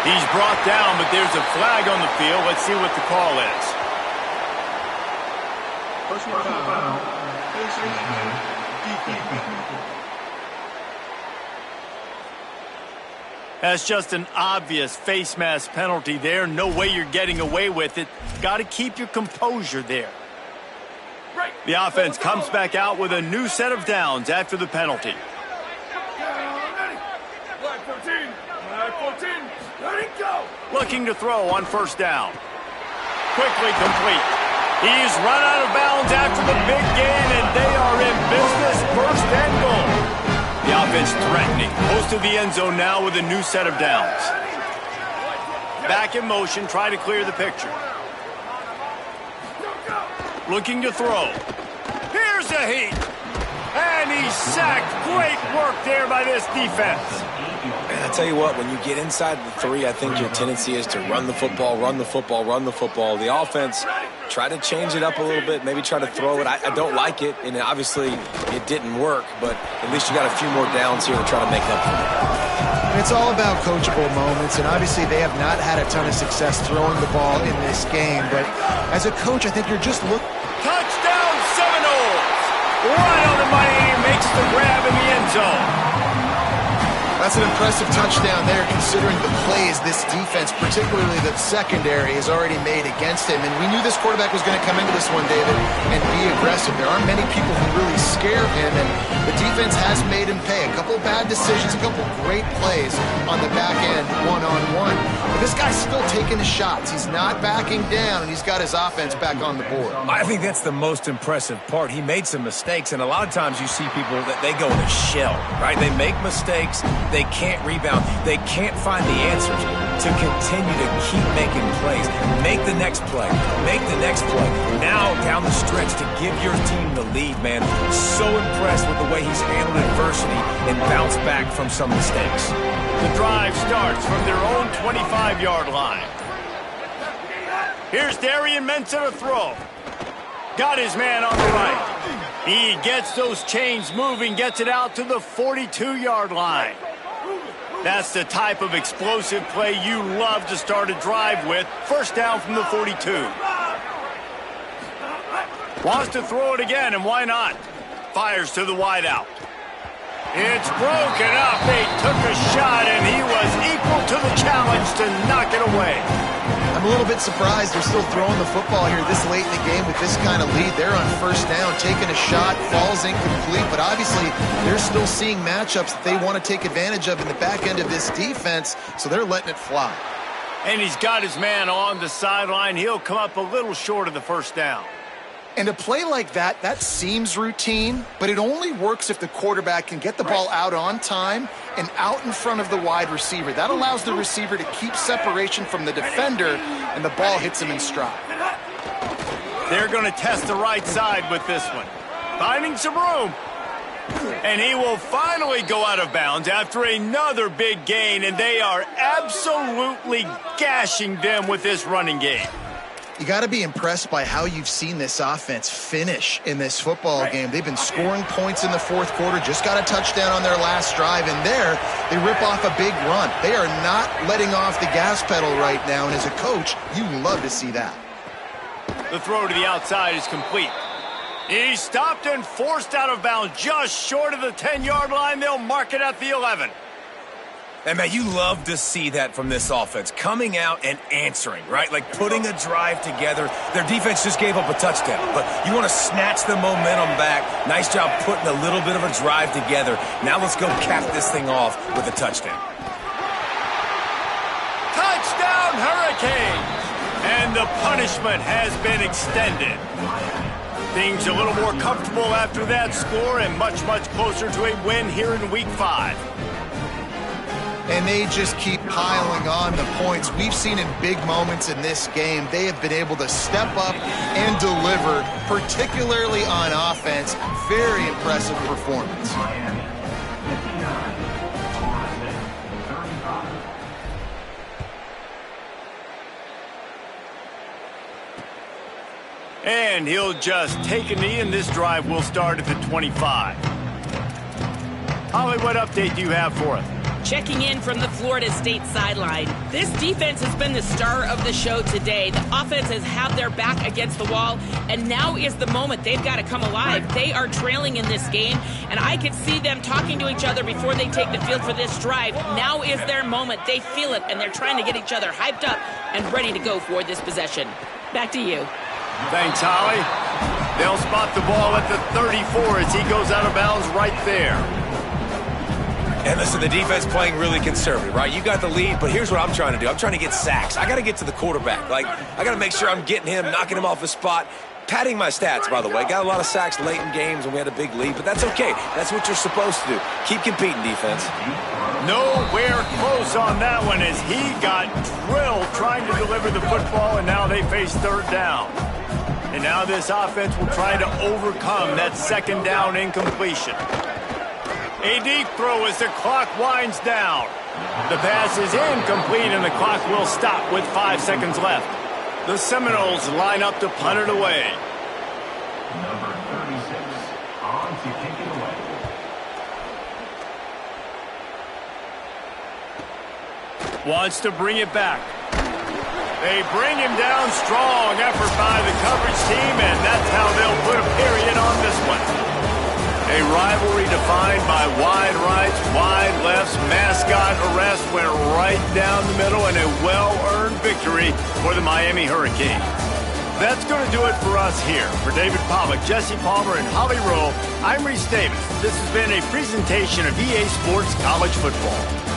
He's brought down, but there's a flag on the field. Let's see what the call is. Personal foul. That's just an obvious face mask penalty there. No way you're getting away with it. Got to keep your composure there. The offense comes back out with a new set of downs after the penalty. Looking to throw on 1st down. Quickly complete. He's run out of bounds after the big gain, and they are in business. 1st and goal. The offense threatening. Close to the end zone now with a new set of downs. Back in motion, try to clear the picture. Looking to throw. Here's a heat. And he's sacked. Great work there by this defense. I tell you what, when you get inside the 3, I think your tendency is to run the football, run the football, run the football. The offense, try to change it up a little bit, maybe try to throw it. I don't like it, and obviously it didn't work, but at least you got a few more downs here to try to make up for it. It's all about coachable moments, and obviously they have not had a ton of success throwing the ball in this game, but as a coach, I think you're just looking. Touchdown Seminoles! Right on the money, makes the grab in the end zone. That's an impressive touchdown there, considering the plays this defense, particularly the secondary, has already made against him. And we knew this quarterback was going to come into this one, David, and be aggressive. There aren't many people who really scare him, and the defense has made him pay. A couple bad decisions, a couple great plays on the back end, one-on-one. But this guy's still taking his shots. He's not backing down, and he's got his offense back on the board. I think that's the most impressive part. He made some mistakes, and a lot of times you see people that they go in a shell, right? They make mistakes. They can't rebound. They can't find the answers to continue to keep making plays. Make the next play. Make the next play. Now down the stretch to give your team the lead, man. So impressed with the way he's handled adversity and bounced back from some mistakes. The drive starts from their own 25-yard line. Here's Darian Mensah to throw. Got his man on the right. He gets those chains moving, gets it out to the 42-yard line. That's the type of explosive play you love to start a drive with. First down from the 42. Wants to throw it again, and why not? Fires to the wideout. It's broken up. They took a shot, and he was equal to the challenge to knock it away. I'm a little bit surprised they're still throwing the football here this late in the game with this kind of lead. They're on first down, taking a shot, falls incomplete, but obviously they're still seeing matchups that they want to take advantage of in the back end of this defense, so they're letting it fly. And he's got his man on the sideline. He'll come up a little short of the first down. And a play like that, that seems routine, but it only works if the quarterback can get the ball out on time and out in front of the wide receiver. That allows the receiver to keep separation from the defender, and the ball hits him in stride. They're going to test the right side with this one. Finding some room. And he will finally go out of bounds after another big gain, and they are absolutely gashing them with this running game. You got to be impressed by how you've seen this offense finish in this football game. They've been scoring points in the fourth quarter, just got a touchdown on their last drive, and there they rip off a big run. They are not letting off the gas pedal right now, and as a coach, you love to see that. The throw to the outside is complete. He's stopped and forced out of bounds just short of the 10-yard line. They'll mark it at the 11. And, man, you love to see that from this offense, coming out and answering, right? Like putting a drive together. Their defense just gave up a touchdown, but you want to snatch the momentum back. Nice job putting a little bit of a drive together. Now let's go cap this thing off with a touchdown. Touchdown, Hurricanes! And the punishment has been extended. Things a little more comfortable after that score and much, much closer to a win here in Week 5. And they just keep piling on the points. We've seen in big moments in this game, they have been able to step up and deliver, particularly on offense. Very impressive performance. And he'll just take a knee, and this drive will start at the 25. Holly, what update do you have for us? Checking in from the Florida State sideline. This defense has been the star of the show today. The offense has had their back against the wall, and now is the moment they've got to come alive. They are trailing in this game, and I could see them talking to each other before they take the field for this drive. Now is their moment. They feel it, and they're trying to get each other hyped up and ready to go for this possession. Back to you. Thanks, Holly. They'll spot the ball at the 34 as he goes out of bounds right there. And listen, the defense playing really conservative, right? You got the lead, but here's what I'm trying to do. I'm trying to get sacks. I got to get to the quarterback. Like, I got to make sure I'm getting him, knocking him off his spot. Padding my stats, by the way. Got a lot of sacks late in games when we had a big lead, but that's okay. That's what you're supposed to do. Keep competing, defense. Nowhere close on that one as he got drilled trying to deliver the football, and now they face third down. And now this offense will try to overcome that second down incompletion. A deep throw as the clock winds down. The pass is incomplete, and the clock will stop with 5 seconds left. The Seminoles line up to punt it away. Number 36, on to kick it away. Wants to bring it back. They bring him down. Strong effort by the coverage team, and that's how they'll put a period on this one. A rivalry defined by wide rights, wide lefts. Mascot arrest went right down the middle, and a well-earned victory for the Miami Hurricanes. That's going to do it for us here. For David Pollock, Jesse Palmer, and Holly Rowe, I'm Reese Davis. This has been a presentation of EA Sports College Football.